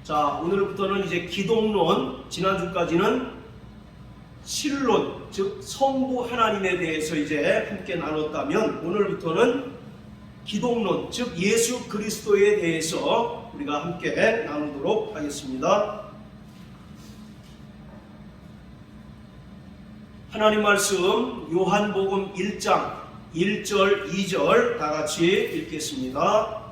자, 오늘부터는 이제 기독론, 지난주까지는 신론, 즉 성부 하나님에 대해서 이제 함께 나눴다면 오늘부터는 기독론, 즉 예수 그리스도에 대해서 우리가 함께 나누도록 하겠습니다. 하나님 말씀 요한복음 1장 1절 2절 다 같이 읽겠습니다.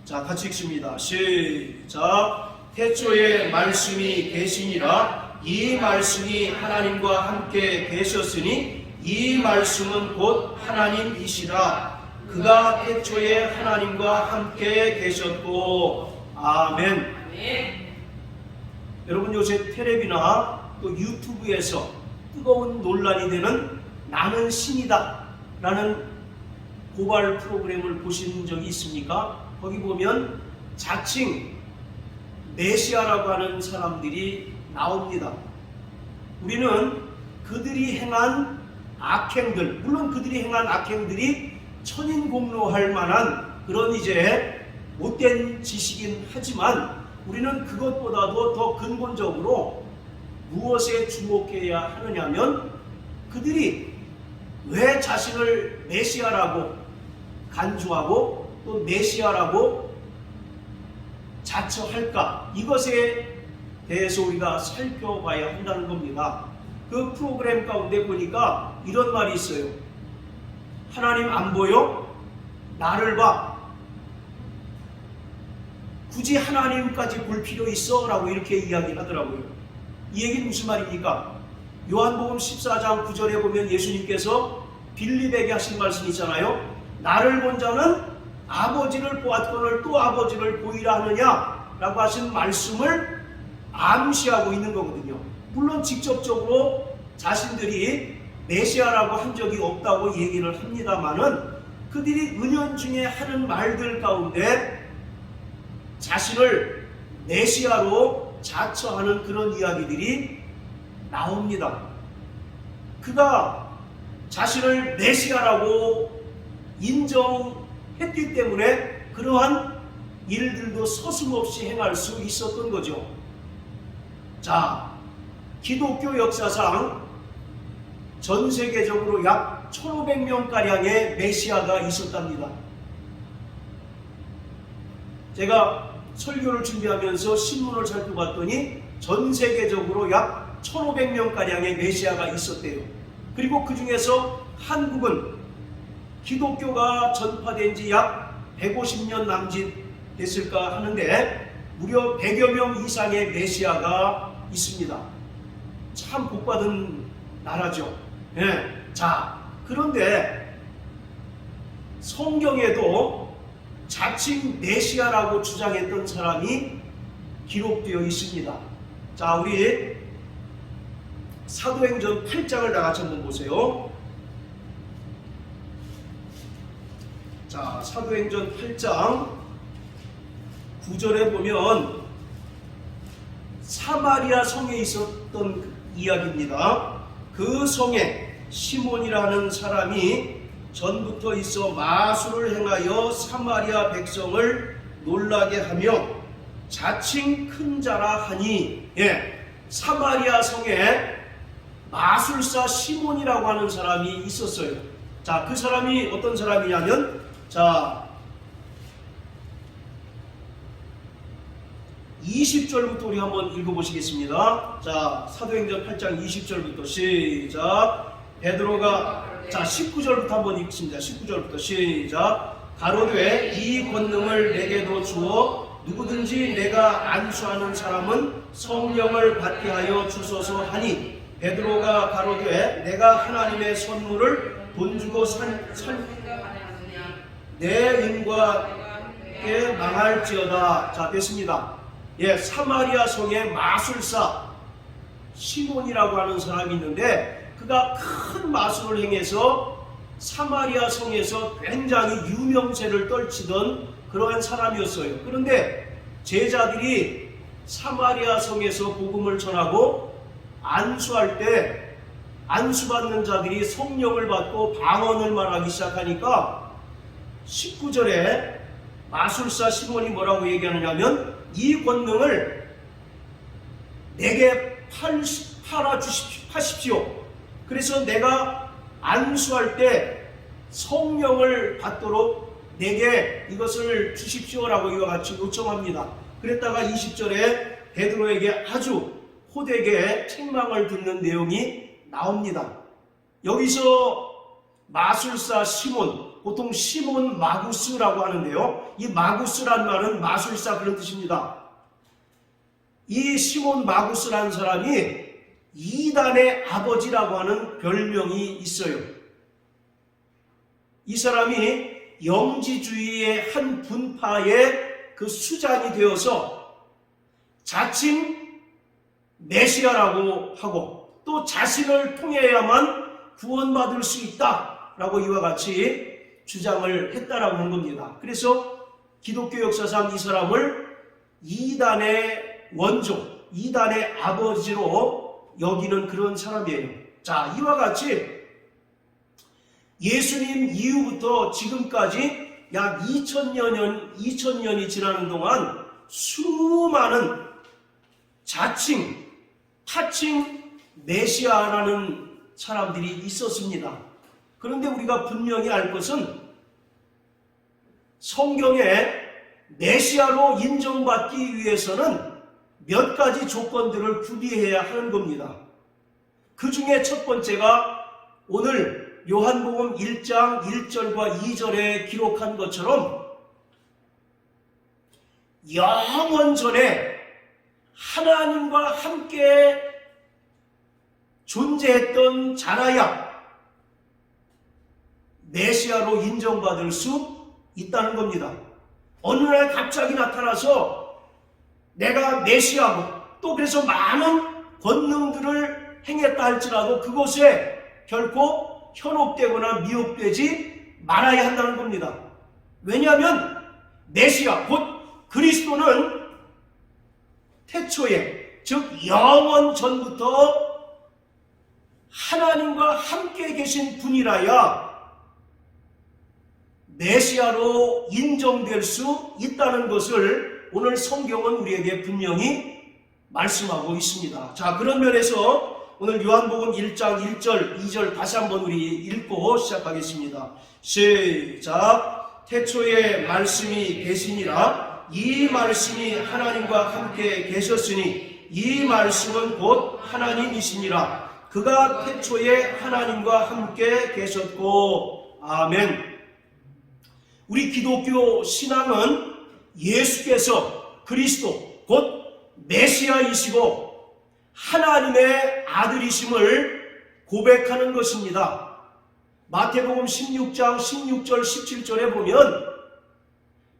자, 같이 읽습니다. 시작. 태초에 말씀이 계시니라. 이 말씀이 하나님과 함께 계셨으니 이 말씀은 곧 하나님이시라. 그가 태초에 하나님과 함께 계셨고. 아멘. 여러분, 요새 텔레비나 또 유튜브에서 뜨거운 논란이 되는 나는 신이다 라는 고발 프로그램을 보신 적이 있습니까? 거기 보면 자칭 메시아라고 하는 사람들이 나옵니다. 우리는 그들이 행한 악행들, 물론 그들이 행한 악행들이 천인공노할 만한 그런 이제 못된 짓이긴 하지만 우리는 그것보다도 더 근본적으로 무엇에 주목해야 하느냐면 그들이 왜 자신을 메시아라고 간주하고 또 메시아라고 자처할까? 이것에 대해서 우리가 살펴봐야 한다는 겁니다. 그 프로그램 가운데 보니까 이런 말이 있어요. 하나님 안 보여? 나를 봐. 굳이 하나님까지 볼 필요 있어? 라고 이렇게 이야기하더라고요. 이 얘기는 무슨 말입니까? 요한복음 14장 9절에 보면 예수님께서 빌립에게 하신 말씀이 있잖아요. 나를 본 자는 아버지를 보았거늘 또 아버지를 보이라 하느냐 라고 하신 말씀을 암시하고 있는 거거든요. 물론 직접적으로 자신들이 메시아라고 한 적이 없다고 얘기를 합니다만은 그들이 은연중에 하는 말들 가운데 자신을 메시아로 자처하는 그런 이야기들이 나옵니다. 그가 자신을 메시아라고 인정했기 때문에 그러한 일들도 서슴없이 행할 수 있었던 거죠. 자, 기독교 역사상 전 세계적으로 약 1500명가량의 메시아가 있었답니다. 제가 설교를 준비하면서 신문을 살펴봤더니 전 세계적으로 약 1500명가량의 메시아가 있었대요. 그리고 그 중에서 한국은 기독교가 전파된 지 약 150년 남짓 됐을까 하는데 무려 100여 명 이상의 메시아가 있습니다. 참 복받은 나라죠. 네. 자, 그런데 성경에도 자칭 메시아라고 주장했던 사람이 기록되어 있습니다. 자, 우리 사도행전 8장을 다 같이 한번 보세요. 자, 사도행전 8장 9절에 보면 사마리아 성에 있었던 이야기입니다. 그 성에 시몬이라는 사람이 전부터 있어 마술을 행하여 사마리아 백성을 놀라게 하며 자칭 큰 자라 하니, 사마리아 성에 마술사 시몬이라고 하는 사람이 있었어요. 자, 그 사람이 어떤 사람이냐면, 자, 20절부터 우리 한번 읽어보시겠습니다. 자, 사도행전 8장 20절부터 시작. 베드로가, 자, 19절부터 한번 읽습니다. 19절부터 시작. 가로되 이 권능을 내게도 주어 누구든지 내가 안수하는 사람은 성령을 받게 하여 주소서 하니, 베드로가 가로되 내가 하나님의 선물을 돈 주고 내 인과께 망할지어다. 자, 됐습니다. 사마리아 성의 마술사 시몬이라고 하는 사람이 있는데 그가 큰 마술을 행해서 사마리아 성에서 굉장히 유명세를 떨치던 그러한 사람이었어요. 그런데 제자들이 사마리아 성에서 복음을 전하고 안수할 때 안수받는 자들이 성령을 받고 방언을 말하기 시작하니까 19절에 마술사 시몬이 뭐라고 얘기하느냐면 이 권능을 내게 파십시오. 그래서 내가 안수할 때 성령을 받도록 내게 이것을 주십시오라고 이와 같이 요청합니다. 그랬다가 20절에 베드로에게 아주 호되게 책망을 듣는 내용이 나옵니다. 여기서 마술사 시몬, 보통 시몬 마구스라고 하는데요, 이 마구스란 말은 마술사 그런 뜻입니다. 이 시몬 마구스라는 사람이 이단의 아버지라고 하는 별명이 있어요. 이 사람이 영지주의의 한 분파의 그 수장이 되어서 자칭 메시아라고 하고 또 자신을 통해야만 구원받을 수 있다라고 이와 같이 주장을 했다라고 하는 겁니다. 그래서 기독교 역사상 이 사람을 이단의 원조, 이단의 아버지로 여기는 그런 사람이에요. 자, 이와 같이 예수님 이후부터 지금까지 약 2000년이 지나는 동안 수많은 자칭, 타칭 메시아라는 사람들이 있었습니다. 그런데 우리가 분명히 알 것은 성경에 메시아로 인정받기 위해서는 몇 가지 조건들을 구비해야 하는 겁니다. 그 중에 첫 번째가 오늘 요한복음 1장 1절과 2절에 기록한 것처럼 영원 전에 하나님과 함께 존재했던 자라야 메시아로 인정받을 수 있다는 겁니다. 어느 날 갑자기 나타나서 내가 메시아고 또 그래서 많은 권능들을 행했다 할지라도 그것에 결코 현혹되거나 미혹되지 말아야 한다는 겁니다. 왜냐하면 메시아 곧 그리스도는 태초에 즉 영원 전부터 하나님과 함께 계신 분이라야 메시아로 인정될 수 있다는 것을 오늘 성경은 우리에게 분명히 말씀하고 있습니다. 자, 그런 면에서 오늘 요한복음 1장 1절 2절 다시 한번 우리 읽고 시작하겠습니다. 시작. 태초에 말씀이 계시니라. 이 말씀이 하나님과 함께 계셨으니 이 말씀은 곧 하나님이시니라. 그가 태초에 하나님과 함께 계셨고. 아멘. 우리 기독교 신앙은 예수께서 그리스도 곧 메시아이시고 하나님의 아들이심을 고백하는 것입니다. 마태복음 16장 16절 17절에 보면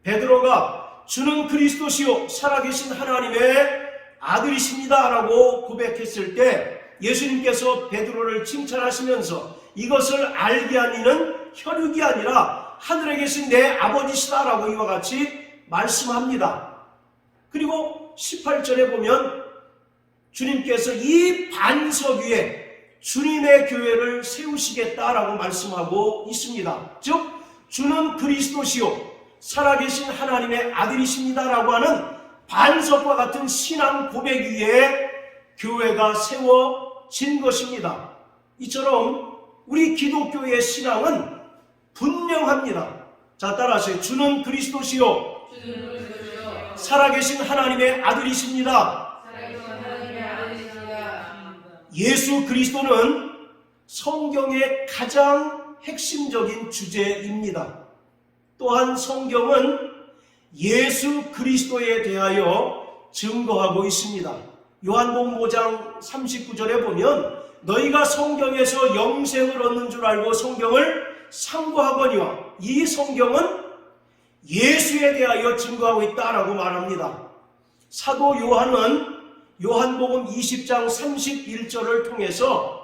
베드로가 주는 그리스도시요 살아계신 하나님의 아들이십니다 라고 고백했을 때 예수님께서 베드로를 칭찬하시면서 이것을 알게 한 이는 혈육이 아니라 하늘에 계신 내 아버지시다 라고 이와 같이 말씀합니다. 그리고 18절에 보면 주님께서 이 반석 위에 주님의 교회를 세우시겠다라고 말씀하고 있습니다. 즉 주는 그리스도시요 살아계신 하나님의 아들이십니다라고 하는 반석과 같은 신앙 고백 위에 교회가 세워진 것입니다. 이처럼 우리 기독교의 신앙은 분명합니다. 자, 따라하세요. 주는 그리스도시요 살아계신 하나님의 아들이십니다. 예수 그리스도는 성경의 가장 핵심적인 주제입니다. 또한 성경은 예수 그리스도에 대하여 증거하고 있습니다. 요한복음 5장 39절에 보면 너희가 성경에서 영생을 얻는 줄 알고 성경을 상고하거니와 이 성경은 예수에 대하여 증거하고 있다라고 말합니다. 사도 요한은 요한복음 20장 31절을 통해서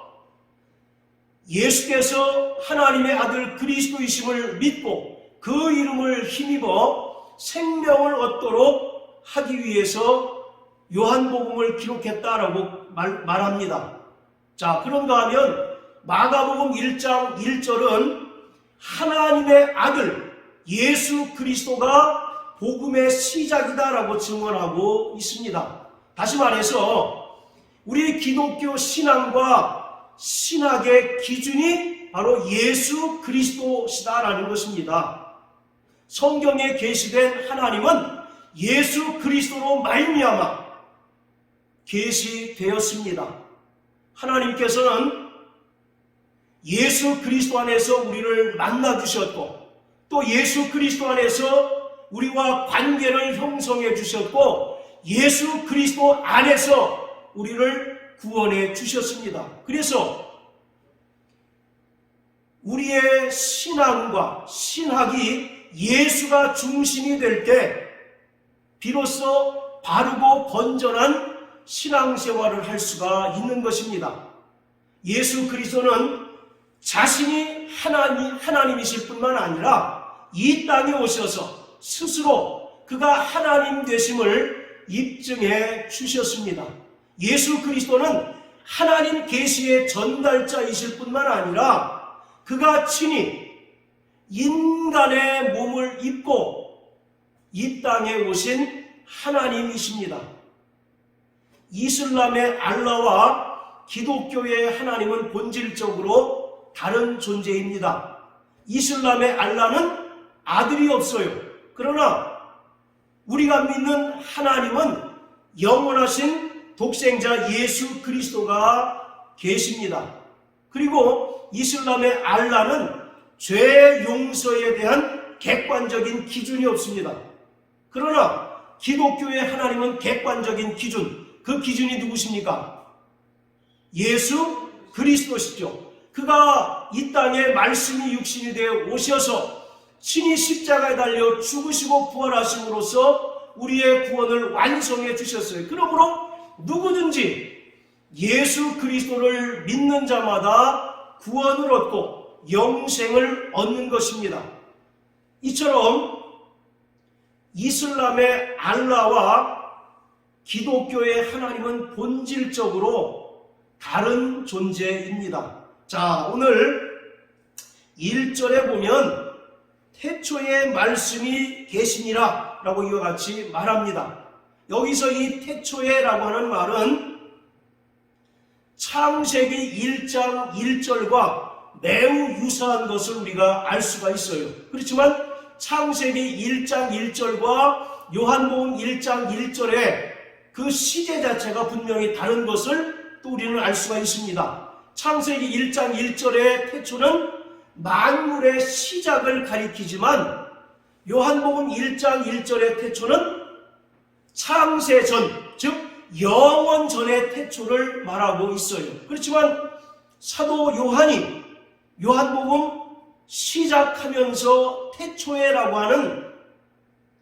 예수께서 하나님의 아들 그리스도이심을 믿고 그 이름을 힘입어 생명을 얻도록 하기 위해서 요한복음을 기록했다라고 말합니다. 자, 그런가 하면 마가복음 1장 1절은 하나님의 아들 예수 그리스도가 복음의 시작이다라고 증언하고 있습니다. 다시 말해서 우리 기독교 신앙과 신학의 기준이 바로 예수 그리스도시다라는 것입니다. 성경에 계시된 하나님은 예수 그리스도로 말미암아 계시되었습니다. 하나님께서는 예수 그리스도 안에서 우리를 만나주셨고 또 예수 그리스도 안에서 우리와 관계를 형성해 주셨고 예수 그리스도 안에서 우리를 구원해 주셨습니다. 그래서 우리의 신앙과 신학이 예수가 중심이 될 때 비로소 바르고 건전한 신앙생활을 할 수가 있는 것입니다. 예수 그리스도는 자신이 하나님이실 뿐만 아니라 이 땅에 오셔서 스스로 그가 하나님 되심을 입증해 주셨습니다. 예수 그리스도는 하나님 계시의 전달자이실 뿐만 아니라 그가 친히 인간의 몸을 입고 이 땅에 오신 하나님이십니다. 이슬람의 알라와 기독교의 하나님은 본질적으로 다른 존재입니다. 이슬람의 알라는 아들이 없어요. 그러나 우리가 믿는 하나님은 영원하신 독생자 예수 그리스도가 계십니다. 그리고 이슬람의 알라는 죄 용서에 대한 객관적인 기준이 없습니다. 그러나 기독교의 하나님은 객관적인 기준, 그 기준이 누구십니까? 예수 그리스도시죠. 그가 이 땅에 말씀이 육신이 되어 오셔서 친히 십자가에 달려 죽으시고 부활하심으로써 우리의 구원을 완성해 주셨어요. 그러므로 누구든지 예수 그리스도를 믿는 자마다 구원을 얻고 영생을 얻는 것입니다. 이처럼 이슬람의 알라와 기독교의 하나님은 본질적으로 다른 존재입니다. 자, 오늘 1절에 보면 태초에 말씀이 계시니라 라고 이와 같이 말합니다. 여기서 이 태초에라고 하는 말은 창세기 1장 1절과 매우 유사한 것을 우리가 알 수가 있어요. 그렇지만 창세기 1장 1절과 요한복음 1장 1절에 그 시제 자체가 분명히 다른 것을 또 우리는 알 수가 있습니다. 창세기 1장 1절의 태초는 만물의 시작을 가리키지만 요한복음 1장 1절의 태초는 창세 전, 즉 영원 전의 태초를 말하고 있어요. 그렇지만 사도 요한이 요한복음 시작하면서 태초에라고 하는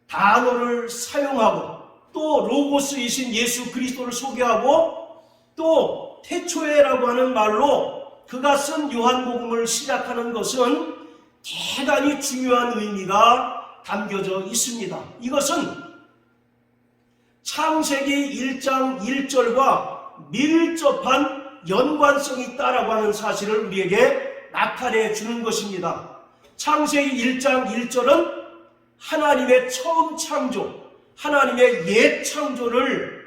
단어를 사용하고 또 로고스이신 예수 그리스도를 소개하고 또 태초에라고 하는 말로 그가 쓴 요한복음을 시작하는 것은 대단히 중요한 의미가 담겨져 있습니다. 이것은 창세기 1장 1절과 밀접한 연관성이 있다라고 하는 사실을 우리에게 나타내 주는 것입니다. 창세기 1장 1절은 하나님의 처음 창조, 하나님의 옛 창조를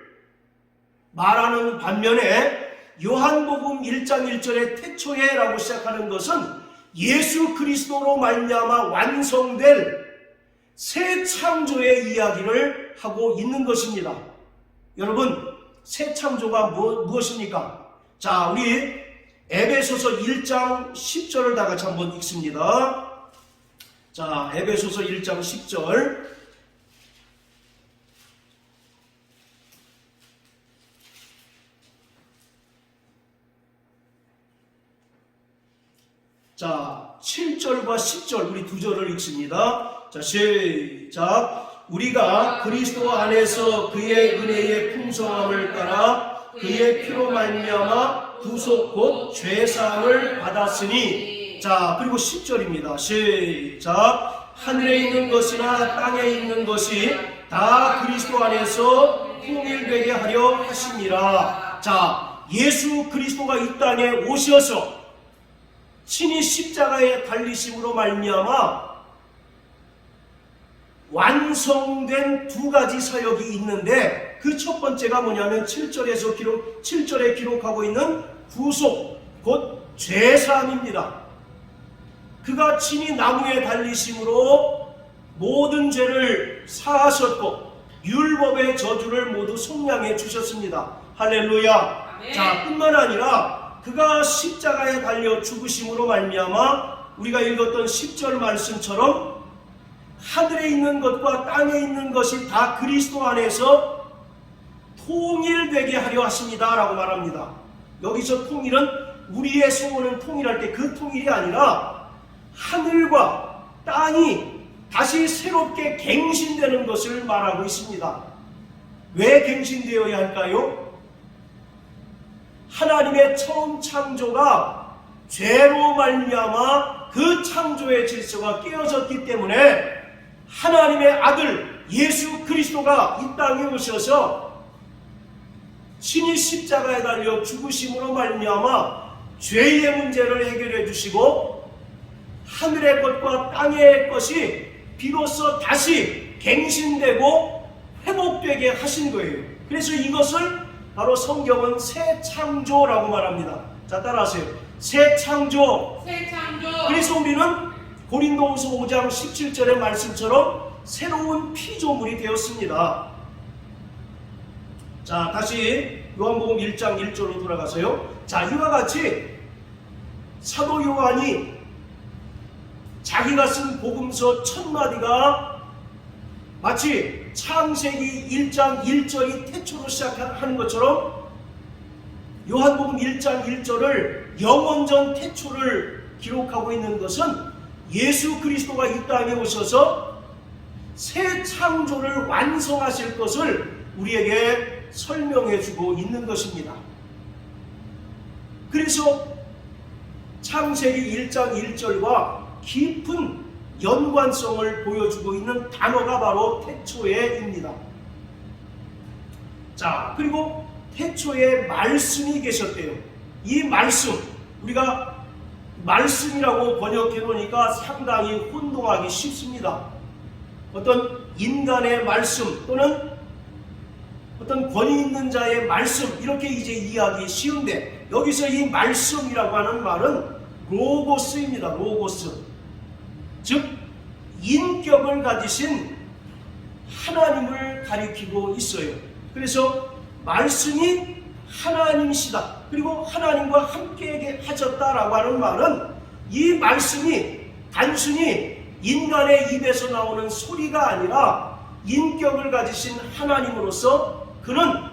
말하는 반면에 요한복음 1장 1절의 태초에라고 시작하는 것은 예수 그리스도로 말미암아 완성될 새 창조의 이야기를 하고 있는 것입니다. 여러분, 새 창조가 무엇입니까? 자, 우리 에베소서 1장 10절을 다 같이 한번 읽습니다. 자, 에베소서 1장 10절. 자, 7절과 10절 우리 두 절을 읽습니다. 자, 시작. 우리가 그리스도 안에서 그의 은혜의 풍성함을 따라 그의 피로 말미암아 구속 곧 죄사함을 받았으니. 자, 그리고 10절입니다. 시작. 하늘에 있는 것이나 땅에 있는 것이 다 그리스도 안에서 통일되게 하려 하심이라. 자, 예수 그리스도가 이 땅에 오셔서 친히 십자가에 달리심으로 말미암아 완성된 두 가지 사역이 있는데 그 첫 번째가 뭐냐면 7절에 기록하고 있는 구속, 곧 죄사함입니다. 그가 친히 나무에 달리심으로 모든 죄를 사하셨고 율법의 저주를 모두 속량해 주셨습니다. 할렐루야. 아멘. 자, 뿐만 아니라 그가 십자가에 달려 죽으심으로 말미암아 우리가 읽었던 10절 말씀처럼 하늘에 있는 것과 땅에 있는 것이 다 그리스도 안에서 통일되게 하려 하십니다 라고 말합니다. 여기서 통일은 우리의 소원은 통일할 때 그 통일이 아니라 하늘과 땅이 다시 새롭게 갱신되는 것을 말하고 있습니다. 왜 갱신되어야 할까요? 하나님의 처음 창조가 죄로 말미암아 그 창조의 질서가 깨어졌기 때문에 하나님의 아들 예수 그리스도가 이 땅에 오셔서 친히 십자가에 달려 죽으심으로 말미암아 죄의 문제를 해결해 주시고 하늘의 것과 땅의 것이 비로소 다시 갱신되고 회복되게 하신 거예요. 그래서 이것을 바로 성경은 새 창조라고 말합니다. 자, 따라하세요. 새 창조. 새 창조. 그래서 우리는 고린도후서 5장 17절의 말씀처럼 새로운 피조물이 되었습니다. 자, 다시 요한복음 1장 1절로 돌아가서요. 자, 이와 같이 사도 요한이 자기가 쓴 복음서 첫 마디가 마치 창세기 1장 1절이 태초로 시작하는 것처럼 요한복음 1장 1절을 영원전 태초를 기록하고 있는 것은 예수 그리스도가 이 땅에 오셔서 새 창조를 완성하실 것을 우리에게 설명해 주고 있는 것입니다. 그래서 창세기 1장 1절과 깊은 연관성을 보여주고 있는 단어가 바로 태초에입니다. 자, 그리고 태초에 말씀이 계셨대요. 이 말씀, 우리가 말씀이라고 번역해 놓으니까 상당히 혼동하기 쉽습니다. 어떤 인간의 말씀 또는 어떤 권위 있는 자의 말씀 이렇게 이제 이해하기 쉬운데 여기서 이 말씀이라고 하는 말은 로고스입니다. 로고스. 즉 인격을 가지신 하나님을 가리키고 있어요. 그래서 말씀이 하나님이시다. 그리고 하나님과 함께 하셨다라고 하는 말은 이 말씀이 단순히 인간의 입에서 나오는 소리가 아니라 인격을 가지신 하나님으로서 그는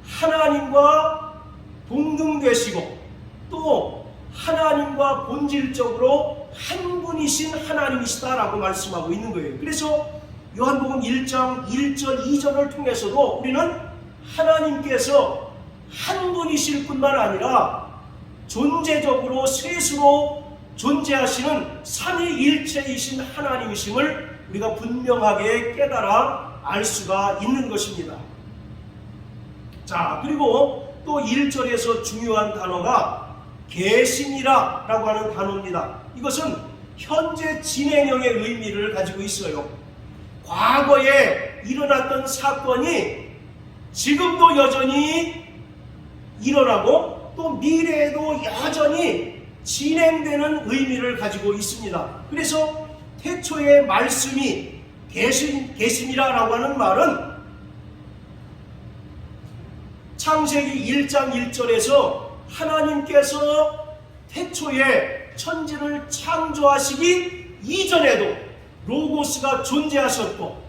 하나님과 동등되시고 또 하나님과 본질적으로 한 분이신 하나님이시다라고 말씀하고 있는 거예요. 그래서 요한복음 1장 1절 2절을 통해서도 우리는 하나님께서 한 분이실 뿐만 아니라 존재적으로 셋으로 존재하시는 삼위일체이신 하나님이심을 우리가 분명하게 깨달아 알 수가 있는 것입니다. 자, 그리고 또 1절에서 중요한 단어가 계시니라 라고 하는 단어입니다. 이것은 현재 진행형의 의미를 가지고 있어요. 과거에 일어났던 사건이 지금도 여전히 일어나고 또 미래에도 여전히 진행되는 의미를 가지고 있습니다. 그래서 태초의 말씀이 계시니라라고 하는 말은 창세기 1장 1절에서 하나님께서 태초에 천지를 창조하시기 이전에도 로고스가 존재하셨고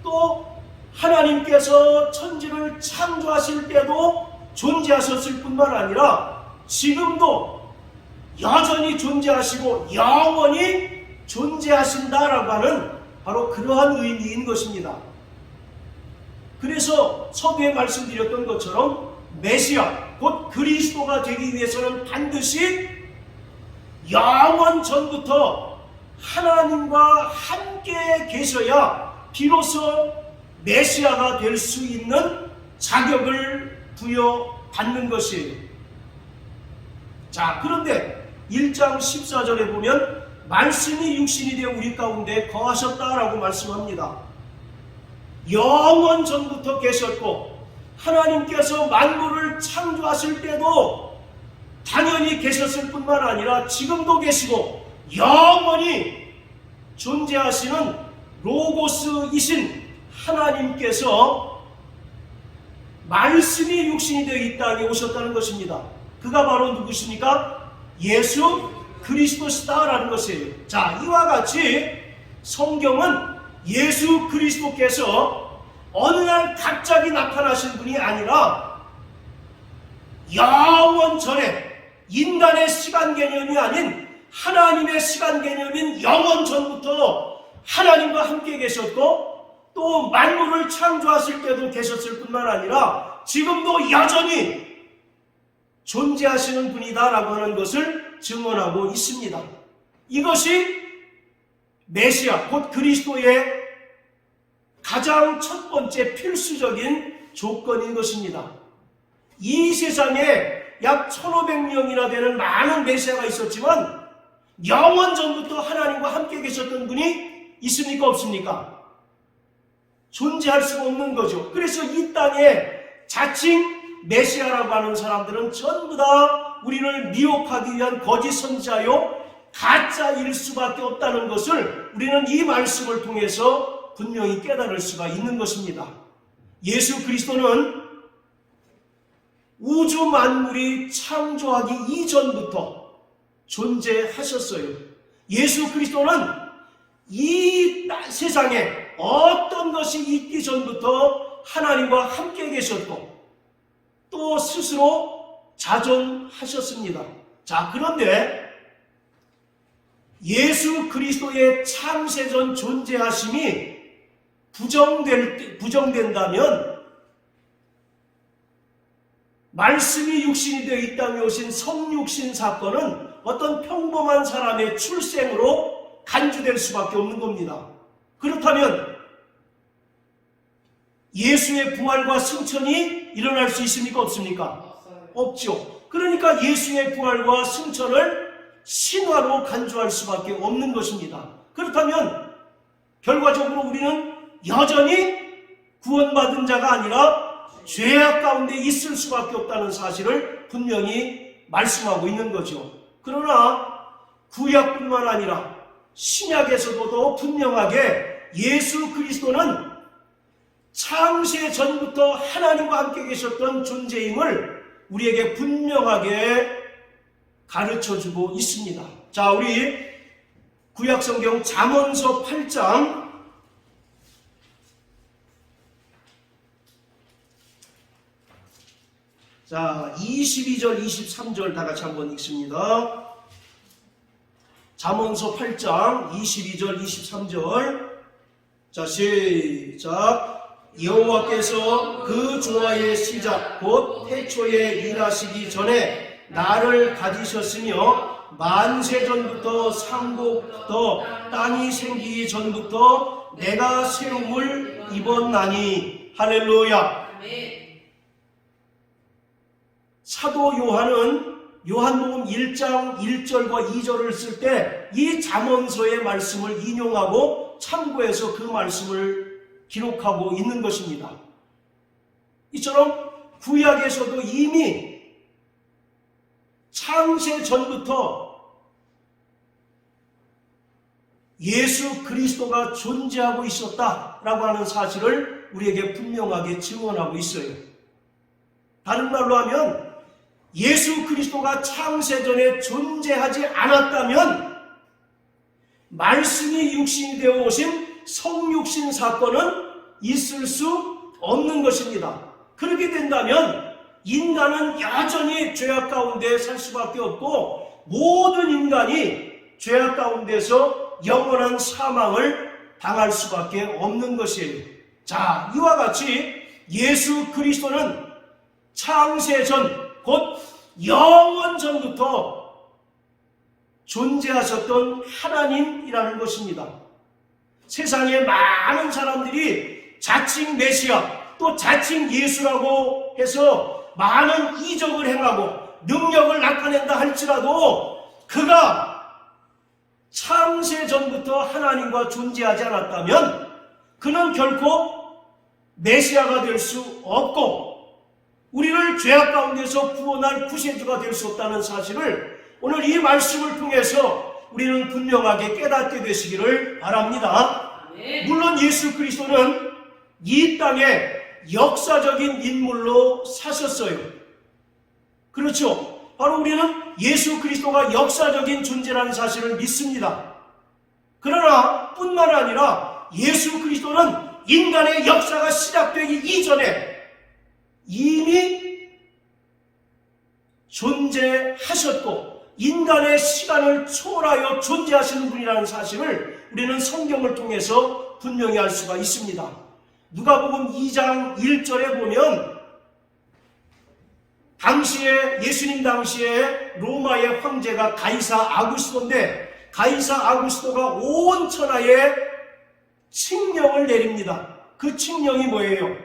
또 하나님께서 천지를 창조하실 때도 존재하셨을 뿐만 아니라 지금도 여전히 존재하시고 영원히 존재하신다라고 하는 바로 그러한 의미인 것입니다. 그래서 서두에 말씀드렸던 것처럼 메시아 곧 그리스도가 되기 위해서는 반드시 영원 전부터 하나님과 함께 계셔야 비로소 메시아가 될 수 있는 자격을 부여받는 것이에요. 자, 그런데 1장 14절에 보면 말씀이 육신이 되어 우리 가운데 거하셨다라고 말씀합니다. 영원 전부터 계셨고 하나님께서 만물을 창조하실 때도 당연히 계셨을 뿐만 아니라 지금도 계시고 영원히 존재하시는 로고스이신 하나님께서 말씀이 육신이 되어 이 땅에 오셨다는 것입니다. 그가 바로 누구십니까? 예수 그리스도시다라는 것이에요. 자, 이와 같이 성경은 예수 그리스도께서 어느 날 갑자기 나타나신 분이 아니라 영원 전에 인간의 시간 개념이 아닌 하나님의 시간 개념인 영원 전부터 하나님과 함께 계셨고 또 만물을 창조하실 때도 계셨을 뿐만 아니라 지금도 여전히 존재하시는 분이다라고 하는 것을 증언하고 있습니다. 이것이 메시아 곧 그리스도의 가장 첫 번째 필수적인 조건인 것입니다. 이 세상에 약 1500명이나 되는 많은 메시아가 있었지만 영원 전부터 하나님과 함께 계셨던 분이 있습니까? 없습니까? 존재할 수가 없는 거죠. 그래서 이 땅에 자칭 메시아라고 하는 사람들은 전부 다 우리를 미혹하기 위한 거짓 선지자요 가짜일 수밖에 없다는 것을 우리는 이 말씀을 통해서 분명히 깨달을 수가 있는 것입니다. 예수 그리스도는 우주 만물이 창조하기 이전부터 존재하셨어요. 예수 그리스도는 이 세상에 어떤 것이 있기 전부터 하나님과 함께 계셨고 또 스스로 자존하셨습니다. 자, 그런데 예수 그리스도의 창세전 존재하심이 부정된다면 말씀이 육신이 되어 이 땅에 오신 성육신 사건은 어떤 평범한 사람의 출생으로 간주될 수밖에 없는 겁니다. 그렇다면 예수의 부활과 승천이 일어날 수 있습니까? 없습니까? 없죠. 그러니까 예수의 부활과 승천을 신화로 간주할 수밖에 없는 것입니다. 그렇다면 결과적으로 우리는 여전히 구원받은 자가 아니라 죄악 가운데 있을 수밖에 없다는 사실을 분명히 말씀하고 있는 거죠. 그러나 구약뿐만 아니라 신약에서도 더 분명하게 예수 그리스도는 창세 전부터 하나님과 함께 계셨던 존재임을 우리에게 분명하게 가르쳐주고 있습니다. 자, 우리 구약성경 잠언서 8장 자 22절 23절 다 같이 한번 읽습니다. 잠언서 8장 22절 23절 자 시작. 여호와께서 그 조화의 시작 곧 태초에 일하시기 전에 나를 가지셨으며 만세전부터 상고부터 땅이 생기기 전부터 내가 세움을 입었나니. 할렐루야. 사도 요한은 요한복음 1장 1절과 2절을 쓸 때 이 잠언서의 말씀을 인용하고 참고해서 그 말씀을 기록하고 있는 것입니다. 이처럼 구약에서도 이미 창세 전부터 예수 그리스도가 존재하고 있었다라고 하는 사실을 우리에게 분명하게 증언하고 있어요. 다른 말로 하면 예수 그리스도가 창세 전에 존재하지 않았다면 말씀이 육신이 되어 오신 성육신 사건은 있을 수 없는 것입니다. 그렇게 된다면 인간은 여전히 죄악 가운데 살 수밖에 없고 모든 인간이 죄악 가운데서 영원한 사망을 당할 수밖에 없는 것이에요. 자, 이와 같이 예수 그리스도는 창세 전 곧 영원 전부터 존재하셨던 하나님이라는 것입니다. 세상에 많은 사람들이 자칭 메시아 또 자칭 예수라고 해서 많은 이적을 행하고 능력을 나타낸다 할지라도 그가 창세 전부터 하나님과 존재하지 않았다면 그는 결코 메시아가 될 수 없고 우리를 죄악 가운데서 구원할 구세주가 될 수 없다는 사실을 오늘 이 말씀을 통해서 우리는 분명하게 깨닫게 되시기를 바랍니다. 물론 예수 그리스도는 이 땅에 역사적인 인물로 사셨어요. 그렇죠? 바로 우리는 예수 그리스도가 역사적인 존재라는 사실을 믿습니다. 그러나 뿐만 아니라 예수 그리스도는 인간의 역사가 시작되기 이전에 이미 존재하셨고 인간의 시간을 초월하여 존재하시는 분이라는 사실을 우리는 성경을 통해서 분명히 알 수가 있습니다. 누가복음 2장 1절에 보면 당시에 예수님 당시에 로마의 황제가 가이사 아구스토인데 가이사 아구스토가 온 천하에 칙령을 내립니다. 그 칙령이 뭐예요?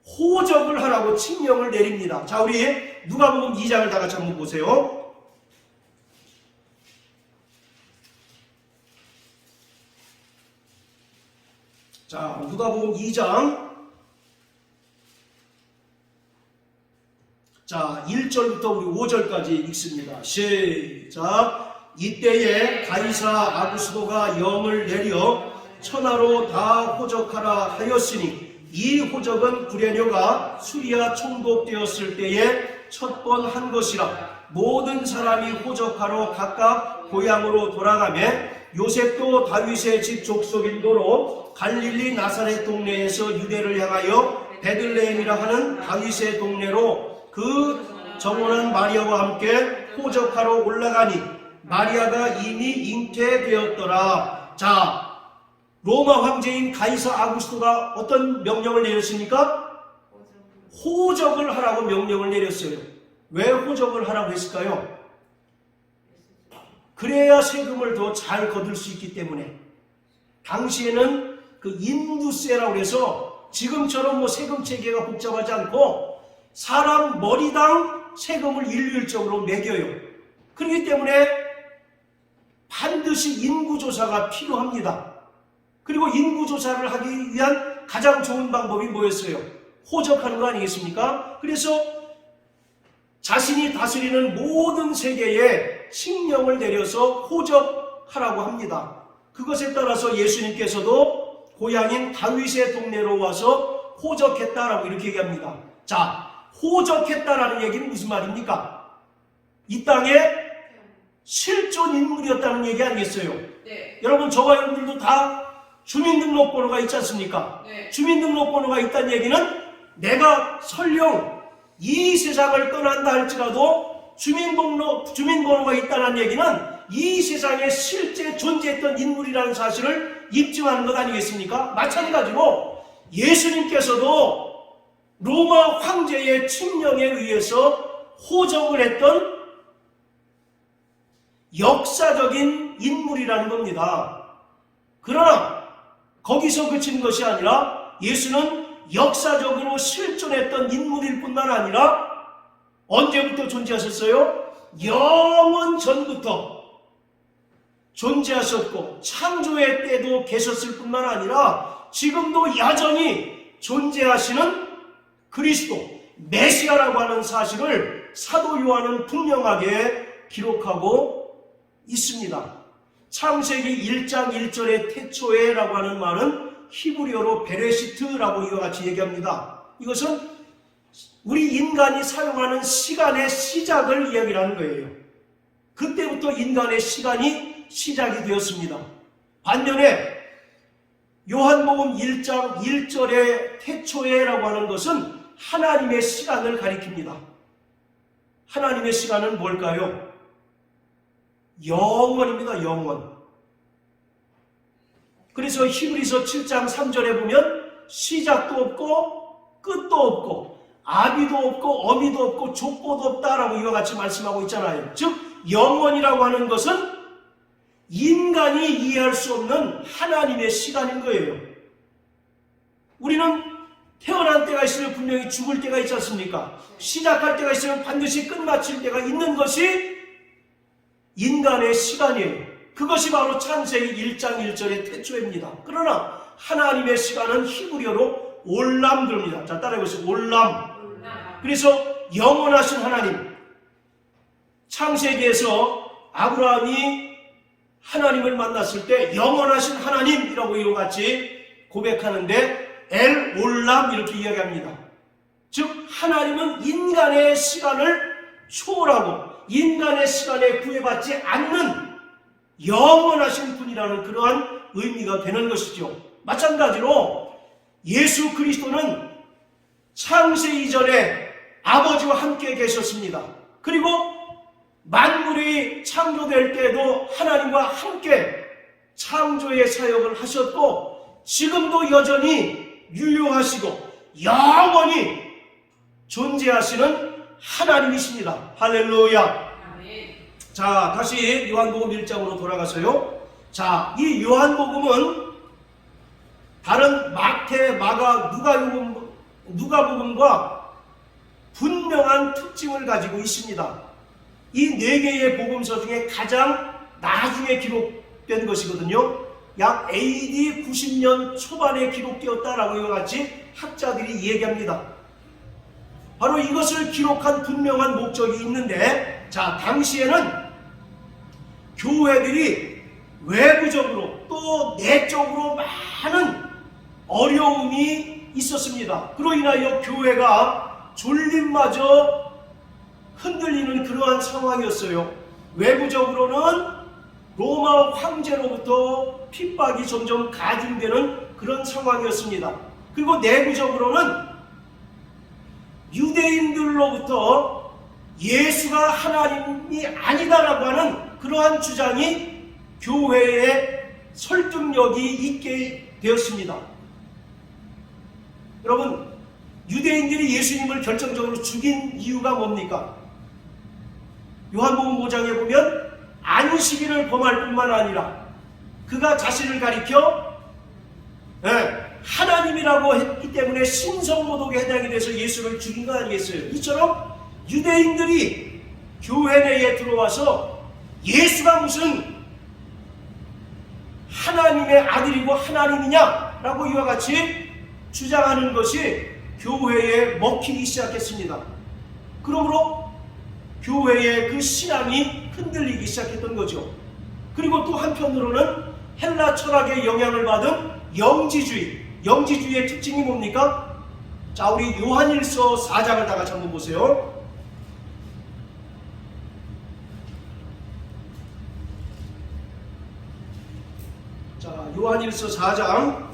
호적을 하라고 칙령을 내립니다. 자, 우리 누가복음 2장을 다 같이 한번 보세요. 자, 누가복음 2장 자, 1절부터 우리 5절까지 읽습니다. 시작. 이때에 가이사 아구스도가 영을 내려 천하로 다 호적하라 하였으니 이 호적은 구레뇨가 수리아 총독되었을 때에 첫 번 한 것이라. 모든 사람이 호적하러 각각 고향으로 돌아가매 요셉도 다윗의 집 족속인도로 갈릴리 나사렛 동네에서 유대를 향하여 베들레헴이라 하는 다윗의 동네로 그 정원한 마리아와 함께 호적하러 올라가니 마리아가 이미 잉태되었더라. 자, 로마 황제인 가이사 아구스토가 어떤 명령을 내렸습니까? 호적을 하라고 명령을 내렸어요. 왜 호적을 하라고 했을까요? 그래야 세금을 더 잘 거둘 수 있기 때문에. 당시에는 그 인두세라고 해서 지금처럼 세금 체계가 복잡하지 않고 사람 머리당 세금을 일률적으로 매겨요. 그렇기 때문에 반드시 인구조사가 필요합니다. 그리고 인구조사를 하기 위한 가장 좋은 방법이 뭐였어요? 호적하는 거 아니겠습니까? 그래서 자신이 다스리는 모든 세계에 칙령을 내려서 호적하라고 합니다. 그것에 따라서 예수님께서도 고향인 다윗의 동네로 와서 호적했다라고 이렇게 얘기합니다. 자, 호적했다라는 얘기는 무슨 말입니까? 이 땅에 실존 인물이었다는 얘기 아니겠어요? 네. 여러분, 저와 여러분들도 다 주민등록번호가 있지 않습니까? 네. 주민등록번호가 있다는 얘기는 내가 설령 이 세상을 떠난다 할지라도 주민번호가 있다는 얘기는 이 세상에 실제 존재했던 인물이라는 사실을 입증하는 것 아니겠습니까? 마찬가지로 예수님께서도 로마 황제의 칙령에 의해서 호적을 했던 역사적인 인물이라는 겁니다. 그러나 거기서 그치는 것이 아니라 예수는 역사적으로 실존했던 인물일 뿐만 아니라 언제부터 존재하셨어요? 영원 전부터 존재하셨고 창조의 때도 계셨을 뿐만 아니라 지금도 여전히 존재하시는 그리스도 메시아라고 하는 사실을 사도 요한은 분명하게 기록하고 있습니다. 창세기 1장 1절의 태초에라고 하는 말은 히브리어로 베레시트라고 이와 같이 얘기합니다. 이것은 우리 인간이 사용하는 시간의 시작을 이야기하는 거예요. 그때부터 인간의 시간이 시작이 되었습니다. 반면에 요한복음 1장 1절의 태초에라고 하는 것은 하나님의 시간을 가리킵니다. 하나님의 시간은 뭘까요? 영원입니다. 영원. 그래서 히브리서 7장 3절에 보면 시작도 없고 끝도 없고 아비도 없고 어미도 없고 족보도 없다라고 이와 같이 말씀하고 있잖아요. 즉 영원이라고 하는 것은 인간이 이해할 수 없는 하나님의 시간인 거예요. 우리는 태어난 때가 있으면 분명히 죽을 때가 있지 않습니까? 시작할 때가 있으면 반드시 끝마칠 때가 있는 것이 인간의 시간이에요. 그것이 바로 창세기 1장 1절의 태초입니다. 그러나 하나님의 시간은 히브리어로 올람들입니다. 자, 따라해보세요. 올람. 그래서 영원하신 하나님. 창세기에서 아브라함이 하나님을 만났을 때 영원하신 하나님이라고 이와 같이 고백하는데 엘 올람 이렇게 이야기합니다. 즉 하나님은 인간의 시간을 초월하고 인간의 시간에 구애받지 않는 영원하신 분이라는 그러한 의미가 되는 것이죠. 마찬가지로 예수 그리스도는 창세 이전에 아버지와 함께 계셨습니다. 그리고 만물이 창조될 때에도 하나님과 함께 창조의 사역을 하셨고 지금도 여전히 유효하시고 영원히 존재하시는 하나님이십니다. 할렐루야. 자, 다시 요한복음 1장으로 돌아가서요. 자, 이 요한복음은 다른 마태, 마가, 누가복음과 분명한 특징을 가지고 있습니다. 이 네 개의 복음서 중에 가장 나중에 기록된 것이거든요. 약 AD 90년 초반에 기록되었다라고 이와 같이 학자들이 얘기합니다. 바로 이것을 기록한 분명한 목적이 있는데, 자, 당시에는 교회들이 외부적으로 또 내적으로 많은 어려움이 있었습니다. 그로 인하여 교회가 존립마저 흔들리는 그러한 상황이었어요. 외부적으로는 로마 황제로부터 핍박이 점점 가중되는 그런 상황이었습니다. 그리고 내부적으로는 유대인들로부터 예수가 하나님이 아니다라고 하는 그러한 주장이 교회에 설득력이 있게 되었습니다. 여러분, 유대인들이 예수님을 결정적으로 죽인 이유가 뭡니까? 요한복음 5장에 보면 안식일을 범할 뿐만 아니라 그가 자신을 가리켜 하나님이라고 했기 때문에 신성모독에 해당이 돼서 예수를 죽인 거 아니겠어요? 이처럼 유대인들이 교회 내에 들어와서 예수가 무슨 하나님의 아들이고 하나님이냐라고 이와 같이 주장하는 것이 교회에 먹히기 시작했습니다. 그러므로 교회의 그 신앙이 흔들리기 시작했던 거죠. 그리고 또 한편으로는 헬라 철학의 영향을 받은 영지주의의 특징이 뭡니까? 자, 우리 요한일서 4장을 다 같이 한번 보세요. 자, 요한일서 4장.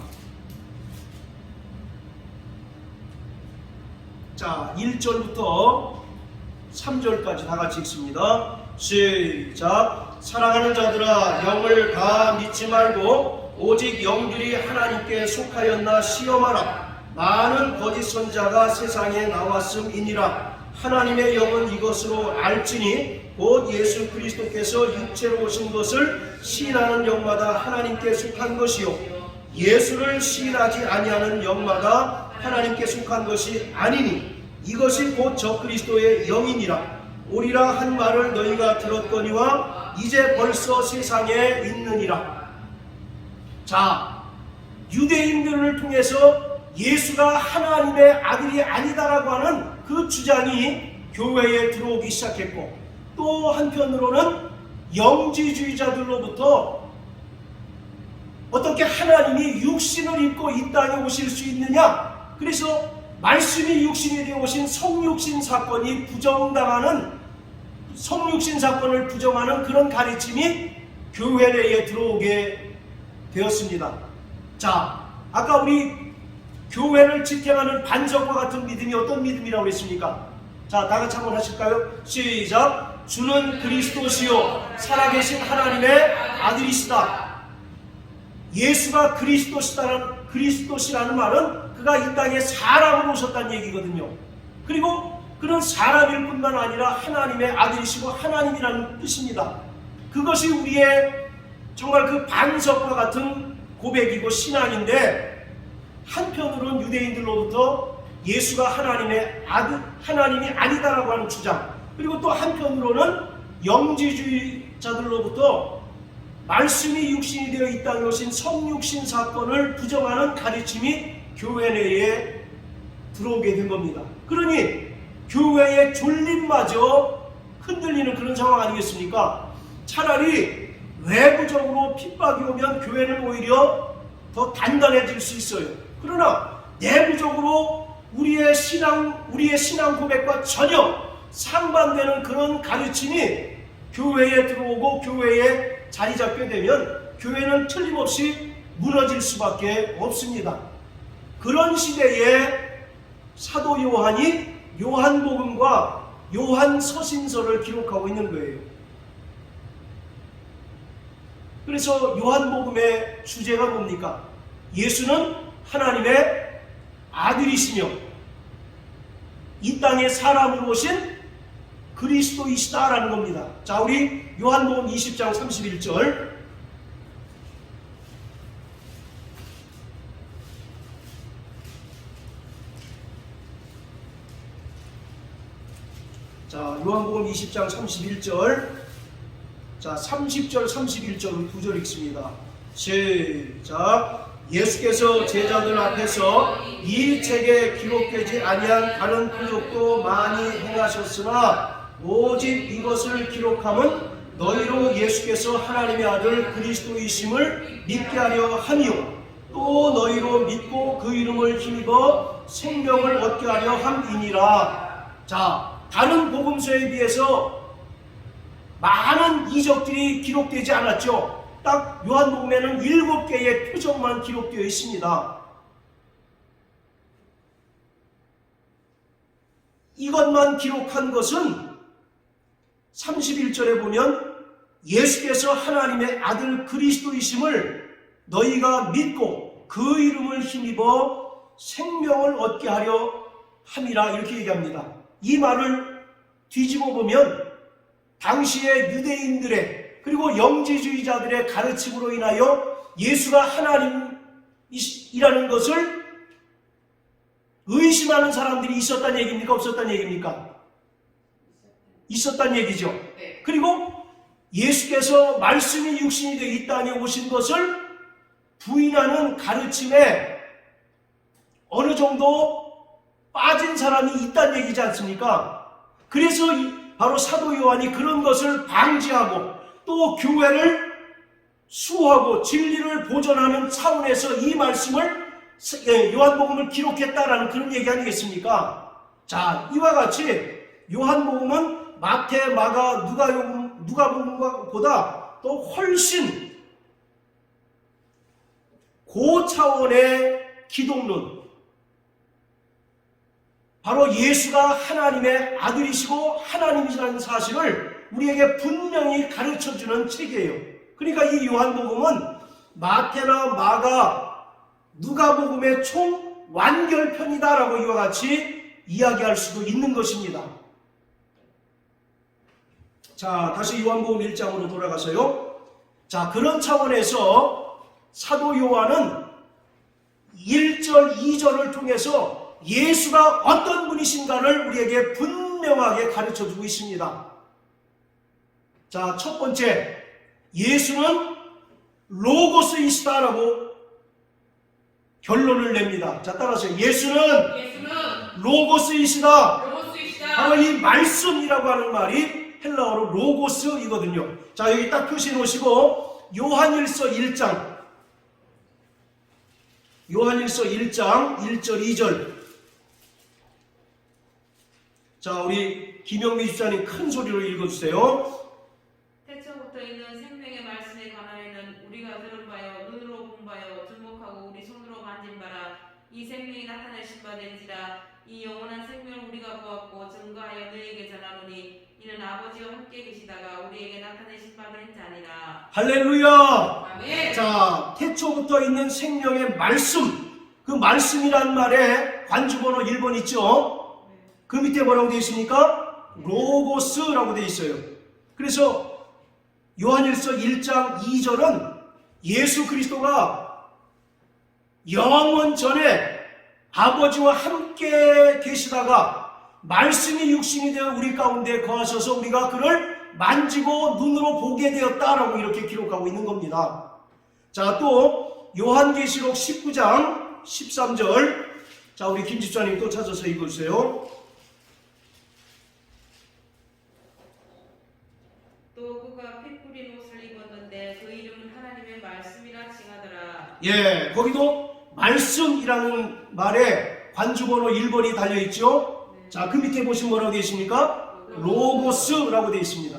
자, 1절부터 3절까지 다 같이 읽습니다. 시작. 사랑하는 자들아, 영을 다 믿지 말고 오직 영들이 하나님께 속하였나 시험하라. 많은 거짓 선자가 세상에 나왔음이니라. 하나님의 영은 이것으로 알지니 곧 예수 그리스도께서 육체로 오신 것을 시인하는 영마다 하나님께 속한 것이요 예수를 시인하지 아니하는 영마다 하나님께 속한 것이 아니니 이것이 곧 저 그리스도의 영이니라. 오리라 한 말을 너희가 들었거니와 이제 벌써 세상에 있느니라. 자, 유대인들을 통해서 예수가 하나님의 아들이 아니다라고 하는 그 주장이 교회에 들어오기 시작했고, 또 한편으로는 영지주의자들로부터 어떻게 하나님이 육신을 입고 이 땅에 오실 수 있느냐, 그래서 말씀이 육신이 되어 오신 성육신 사건이 성육신 사건을 부정하는 그런 가르침이 교회 내에 들어오게 되었습니다. 자, 아까 우리 교회를 지탱하는 반석과 같은 믿음이 어떤 믿음이라고 했습니까? 자, 다 같이 한번 하실까요? 시작. 주는 그리스도시요 살아계신 하나님의 아들이시다. 예수가 그리스도시라는 말은 그가 이 땅에 사람으로 오셨다는 얘기거든요. 그리고 그런 사람일 뿐만 아니라 하나님의 아들이시고 하나님이라는 뜻입니다. 그것이 우리의 정말 그 반석과 같은 고백이고 신앙인데, 한편으로는 유대인들로부터 예수가 하나님의 아들, 하나님이 아니다라고 하는 주장, 그리고 또 한편으로는 영지주의자들로부터 말씀이 육신이 되어 이 땅에 오신 성육신 사건을 부정하는 가르침이 교회 내에 들어오게 된 겁니다. 그러니 교회의 존립마저 흔들리는 그런 상황 아니겠습니까? 차라리 외부적으로 핍박이 오면 교회는 오히려 더 단단해질 수 있어요. 그러나 내부적으로 우리의 신앙 고백과 전혀 상반되는 그런 가르침이 교회에 들어오고 교회에 자리 잡게 되면 교회는 틀림없이 무너질 수밖에 없습니다. 그런 시대에 사도 요한이 요한복음과 요한서신서를 기록하고 있는 거예요. 그래서 요한복음의 주제가 뭡니까? 예수는 하나님의 아들이시며 이 땅에 사람으로 오신 그리스도이시다라는 겁니다. 자, 우리 요한복음 20장 31절. 자, 요한복음 20장 31절. 자, 30절, 31절 두 절 읽습니다. 시작. 예수께서 제자들 앞에서 이 책에 기록되지 아니한 다른 표적도 많이 행하셨으나 오직 이것을 기록함은 너희로 예수께서 하나님의 아들 그리스도이심을 믿게 하려 함이요 또 너희로 믿고 그 이름을 힘입어 생명을 얻게 하려 함이니라. 자, 다른 복음서에 비해서 많은 이적들이 기록되지 않았죠. 딱 요한복음에는 7개의 표적만 기록되어 있습니다. 이것만 기록한 것은 31절에 보면 예수께서 하나님의 아들 그리스도이심을 너희가 믿고 그 이름을 힘입어 생명을 얻게 하려 함이라 이렇게 얘기합니다. 이 말을 뒤집어 보면 당시의 유대인들의 그리고 영지주의자들의 가르침으로 인하여 예수가 하나님이라는 것을 의심하는 사람들이 있었다는 얘기입니까? 없었다는 얘기입니까? 있었다는 얘기죠. 그리고 예수께서 말씀이 육신이 되어 이 땅에 오신 것을 부인하는 가르침에 어느 정도 빠진 사람이 있다는 얘기지 않습니까? 그래서 바로 사도 요한이 그런 것을 방지하고 또 교회를 수호하고 진리를 보존하는 차원에서 이 말씀을 요한복음을 기록했다라는 그런 얘기 아니겠습니까? 자, 이와 같이 요한복음은 마태, 마가, 누가복음보다 또 훨씬 고차원의 기독론, 바로 예수가 하나님의 아들이시고 하나님이라는 사실을 우리에게 분명히 가르쳐주는 책이에요. 그러니까 이 요한복음은 마태나 마가, 누가복음의 총 완결편이다라고 이와 같이 이야기할 수도 있는 것입니다. 자, 다시 요한복음 1장으로 돌아가서요. 자, 그런 차원에서 사도 요한은 1절, 2절을 통해서 예수가 어떤 분이신가를 우리에게 분명하게 가르쳐주고 있습니다. 자, 첫 번째, 예수는 로고스이시다라고 결론을 냅니다. 자, 따라하세요. 예수는 로고스이시다. 바로 이 말씀이라고 하는 말이 헬라어로 로고스이거든요. 자, 여기 딱 표시해 놓으시고 요한일서 1장 1절 2절. 자, 우리 김영미 집사님 큰 소리로 읽어주세요. 태초부터 있는 생명의 말씀에 관하여는 우리가 들은 바요 눈으로 본 바요 주목하고 우리 손으로 만진 바라 이 생명이 나타내신 바 된지라. 이 영원한 생명을 우리가 보았고 증거하여 너희에게 전하노니 이는 아버지와 함께 계시다가 우리에게 나타내신 바 된 자니라. 할렐루야. 아멘. 자, 태초부터 있는 생명의 말씀, 그 말씀이란 말에 관주번호 1번 있죠. 그 밑에 뭐라고 되어 있습니까? 로고스라고 되어 있어요. 그래서 요한일서 1장 2절은 예수 그리스도가 영원 전에 아버지와 함께 계시다가 말씀이 육신이 되어 우리 가운데 거하셔서 우리가 그를 만지고 눈으로 보게 되었다라고 이렇게 기록하고 있는 겁니다. 자, 또 요한계시록 19장 13절. 자, 우리 김 집사님 또 찾아서 읽어주세요. 또 그가 피 뿌린 옷을 입었는데 그 이름은 하나님의 말씀이라 칭하더라. 예, 거기도 말씀이라는 말에 관주번호 1번이 달려있죠. 자, 그 밑에 보시면 뭐라고 되어 있습니까? 로고스라고 되어 있습니다.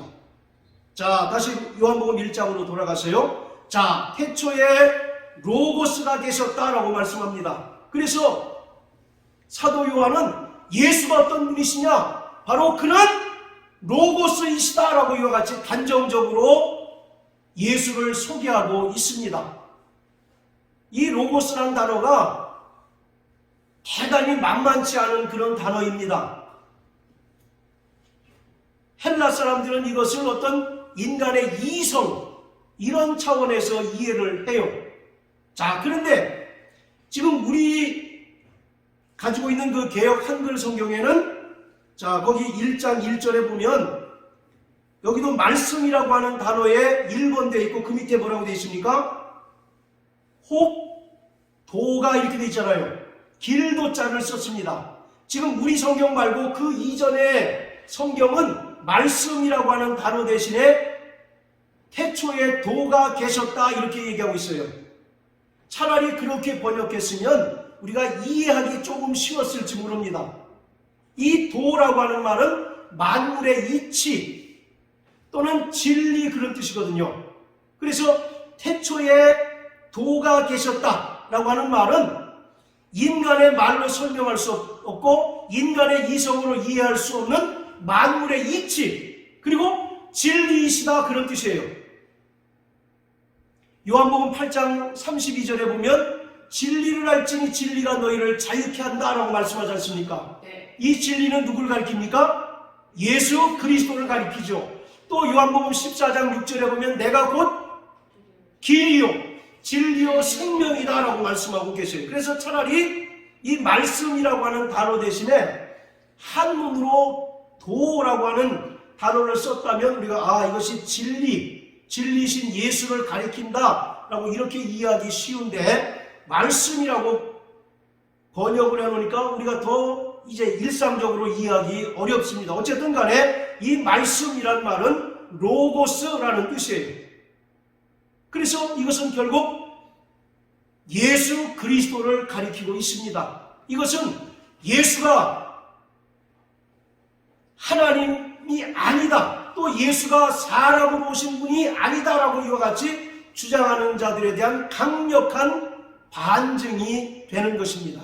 자, 다시 요한복음 1장으로 돌아가세요. 자, 태초에 로고스가 계셨다라고 말씀합니다. 그래서 사도 요한은 예수가 어떤 분이시냐? 바로 그는 로고스이시다라고 이와 같이 단정적으로 예수를 소개하고 있습니다. 이 로고스라는 단어가 대단히 만만치 않은 그런 단어입니다. 헬라 사람들은 이것을 어떤 인간의 이성, 이런 차원에서 이해를 해요. 자, 그런데 지금 우리 가지고 있는 그 개역 한글 성경에는 자, 거기 1장 1절에 보면 여기도 말씀이라고 하는 단어에 1번 되어 있고 그 밑에 뭐라고 되어 있습니까? 혹, 도가 이렇게 되어 있잖아요. 길도자를 썼습니다. 지금 우리 성경 말고 그 이전의 성경은 말씀이라고 하는 단어 대신에 태초에 도가 계셨다 이렇게 얘기하고 있어요. 차라리 그렇게 번역했으면 우리가 이해하기 조금 쉬웠을지 모릅니다. 이 도라고 하는 말은 만물의 이치 또는 진리 그런 뜻이거든요. 그래서 태초에 도가 계셨다라고 하는 말은 인간의 말로 설명할 수 없고 인간의 이성으로 이해할 수 없는 만물의 이치 그리고 진리이시다 그런 뜻이에요. 요한복음 8장 32절에 보면 진리를 알지니 진리가 너희를 자유케 한다라고 말씀하지 않습니까? 네. 이 진리는 누구를 가리킵니까? 예수 그리스도를 가리키죠. 또 요한복음 14장 6절에 보면 내가 곧 길이요 진리요 생명이다라고 말씀하고 계세요. 그래서 차라리 이 말씀이라고 하는 단어 대신에 한문으로 도라고 하는 단어를 썼다면 우리가 이것이 진리신 예수를 가리킨다라고 이렇게 이해하기 쉬운데 말씀이라고 번역을 해놓으니까 우리가 더 이제 일상적으로 이해하기 어렵습니다. 어쨌든 간에 이 말씀이란 말은 로고스라는 뜻이에요. 그래서 이것은 결국 예수 그리스도를 가리키고 있습니다. 이것은 예수가 하나님이 아니다, 또 예수가 사람으로 오신 분이 아니다라고 이와 같이 주장하는 자들에 대한 강력한 반증이 되는 것입니다.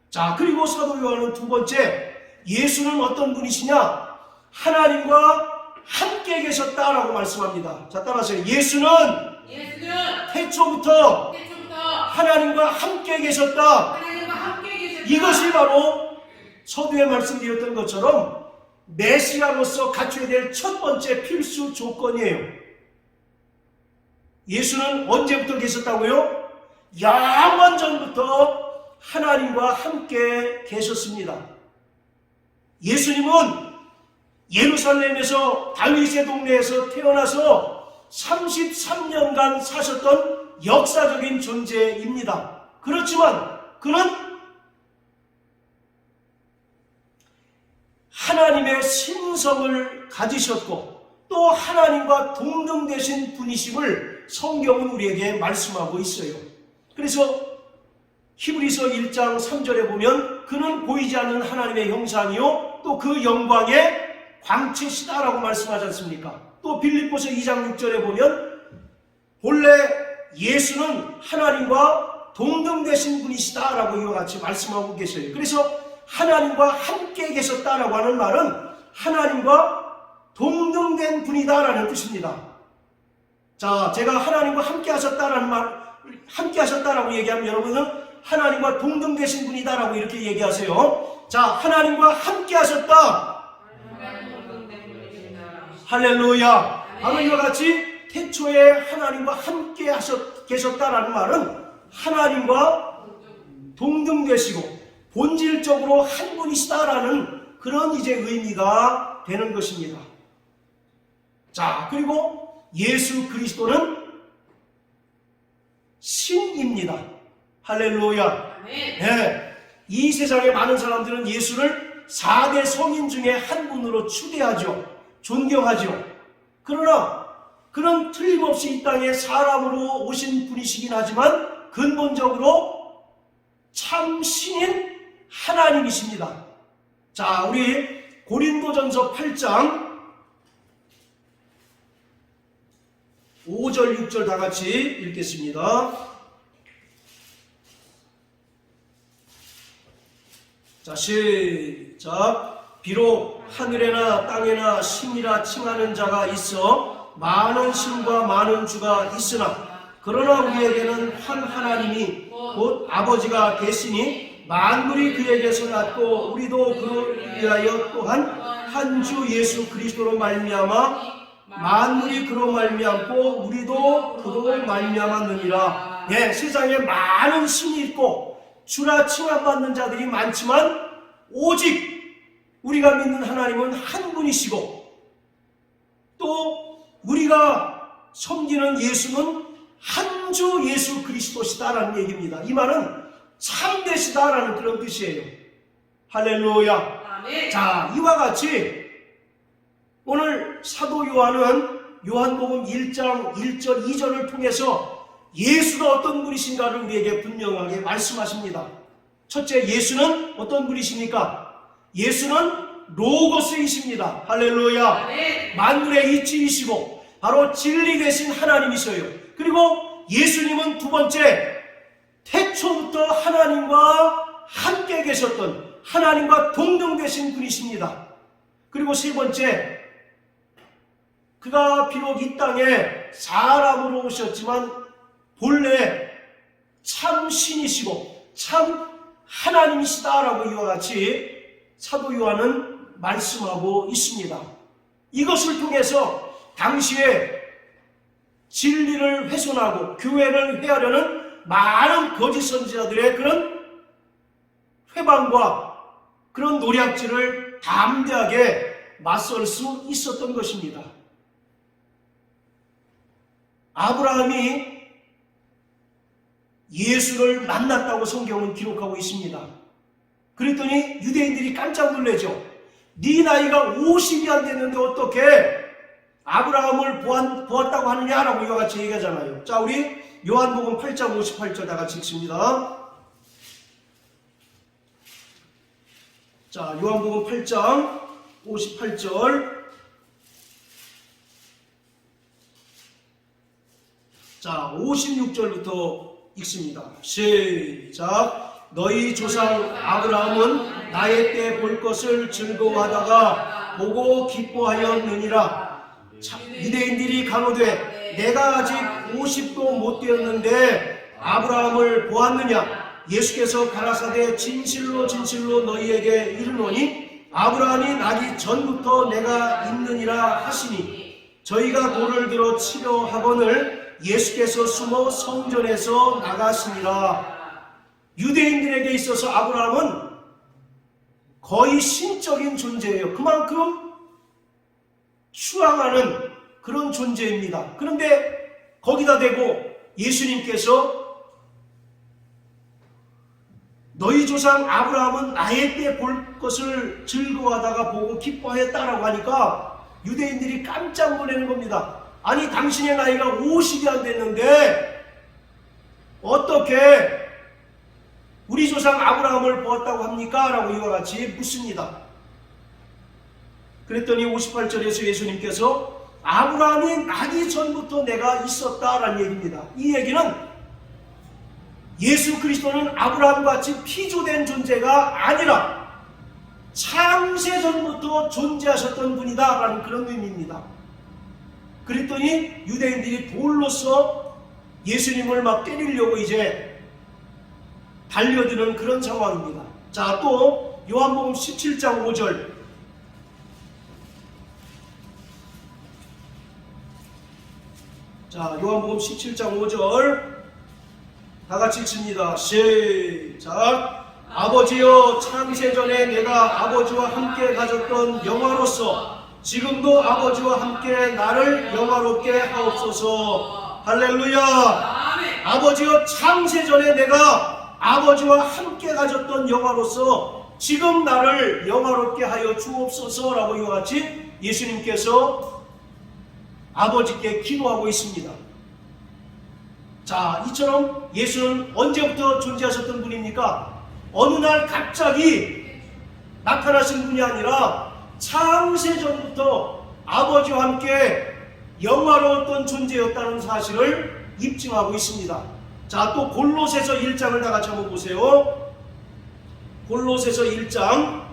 자, 그리고 사도 요한은 두 번째, 예수는 어떤 분이시냐? 하나님과 함께 계셨다라고 말씀합니다. 자, 따라하세요. 예수는 태초부터 하나님과 함께 계셨다. 이것이 바로 서두에 말씀드렸던 것처럼 메시아로서 갖춰야 될 첫 번째 필수 조건이에요. 예수는 언제부터 계셨다고요? 영원 전부터 하나님과 함께 계셨습니다. 예수님은 예루살렘에서 다윗의 동네에서 태어나서 33년간 사셨던 역사적인 존재입니다. 그렇지만 그는 하나님의 신성을 가지셨고 또 하나님과 동등되신 분이심을 성경은 우리에게 말씀하고 있어요. 그래서 히브리서 1장 3절에 보면 그는 보이지 않는 하나님의 형상이요 또 그 영광의 광채시다라고 말씀하지 않습니까? 또 빌립보서 2장 6절에 보면 본래 예수는 하나님과 동등되신 분이시다라고 이와 같이 말씀하고 계셔요. 그래서 하나님과 함께 계셨다라고 하는 말은 하나님과 동등된 분이다라는 뜻입니다. 자, 제가 하나님과 함께 하셨다라는 말, 함께 하셨다라고 얘기하면 여러분은 하나님과 동등되신 분이다라고 이렇게 얘기하세요. 자, 하나님과 함께 하셨다. 할렐루야. 바로 이와 같이 태초에 하나님과 함께 계셨다라는 말은 하나님과 동등되시고 본질적으로 한 분이시다라는 그런 이제 의미가 되는 것입니다. 자, 그리고 예수 그리스도는 신입니다. 할렐루야. 네. 이 세상의 많은 사람들은 예수를 4대 성인 중에 한 분으로 추대하죠. 존경하죠. 그러나 그는 틀림없이 이 땅에 사람으로 오신 분이시긴 하지만 근본적으로 참 신인 하나님이십니다. 자, 우리 고린도전서 8장 5절 6절 다 같이 읽겠습니다. 자, 시작. 비록 하늘에나 땅에나 신이라 칭하는 자가 있어 많은 신과 많은 주가 있으나 그러나 우리에게는 한 하나님이 곧 아버지가 계시니 만물이 그에게서 났고 우리도 그로 위하여 또한 한 주 예수 그리스도로 말미암아 만물이 그로 말미암고 우리도 그로 말미암았느니라. 예, 세상에 많은 신이 있고 주라 칭함받는 자들이 많지만 오직 우리가 믿는 하나님은 한 분이시고 또 우리가 섬기는 예수는 한 주 예수 그리스도시다라는 얘기입니다. 이 말은 참되시다라는 그런 뜻이에요. 할렐루야. 아멘. 자, 이와 같이 오늘 사도 요한은 요한복음 1장 1절 2절을 통해서 예수가 어떤 분이신가를 우리에게 분명하게 말씀하십니다. 첫째, 예수는 어떤 분이십니까? 예수는 로고스이십니다. 할렐루야. 아멘. 만물의 이치이시고 바로 진리 되신 하나님이셔요. 그리고 예수님은 두 번째, 태초부터 하나님과 함께 계셨던 하나님과 동등되신 분이십니다. 그리고 세 번째, 그가 비록 이 땅에 사람으로 오셨지만 본래 참 신이시고 참 하나님이시다라고 이와 같이 사도 요한은 말씀하고 있습니다. 이것을 통해서 당시에 진리를 훼손하고 교회를 회하려는 많은 거짓 선지자들의 그런 회방과 그런 노략질을 담대하게 맞설 수 있었던 것입니다. 아브라함이 예수를 만났다고 성경은 기록하고 있습니다. 그랬더니 유대인들이 깜짝 놀라죠. 네 나이가 50이 안 됐는데 어떻게 아브라함을 보았다고 하느냐라고 이와 같이 얘기하잖아요. 자, 우리 요한복음 8장 58절 다 같이 읽습니다. 자, 요한복음 8장 58절. 자, 56절부터 읽습니다. 시작. 너희 조상 아브라함은 나의 때 볼 것을 즐거워하다가 보고 기뻐하였느니라. 유대인들이 가로되 내가 아직 50도 못 되었는데 아브라함을 보았느냐? 예수께서 가라사대 진실로 진실로 너희에게 이르노니 아브라함이 나기 전부터 내가 있느니라 하시니 저희가 돌을 들어 치려 하거늘 예수께서 숨어 성전에서 나가시니라. 유대인들에게 있어서 아브라함은 거의 신적인 존재예요. 그만큼 추앙하는 그런 존재입니다. 그런데 거기다 대고 예수님께서 너희 조상 아브라함은 나의 때 볼 것을 즐거워하다가 보고 기뻐했다라고 하니까 유대인들이 깜짝 놀라는 겁니다. 아니, 당신의 나이가 50이 안 됐는데 어떻게 우리 조상 아브라함을 보았다고 합니까? 라고 이와 같이 묻습니다. 그랬더니 58절에서 예수님께서 아브라함이 나기 전부터 내가 있었다라는 얘기입니다. 이 얘기는 예수 그리스도는 아브라함같이 피조된 존재가 아니라 창세 전부터 존재하셨던 분이다 라는 그런 의미입니다. 그랬더니 유대인들이 돌로서 예수님을 막 때리려고 이제 달려드는 그런 상황입니다. 자, 또 요한복음 17장 5절. 자, 요한복음 17장 5절 다 같이 읽습니다. 시작. 아버지여, 창세전에 내가 아버지와 함께 가졌던 영화로서 지금도 아버지와 함께 나를 영화롭게 하옵소서. 할렐루야. 아멘. 아버지여, 창세전에 내가 아버지와 함께 가졌던 영화로서 지금 나를 영화롭게 하여 주옵소서라고 이와 같이 예수님께서 아버지께 기도하고 있습니다. 자, 이처럼 예수는 언제부터 존재하셨던 분입니까? 어느 날 갑자기 나타나신 분이 아니라 창세전부터 아버지와 함께 영화로웠던 존재였다는 사실을 입증하고 있습니다. 자, 또 골로새서 1장을 다 같이 한번 보세요. 골로새서 1장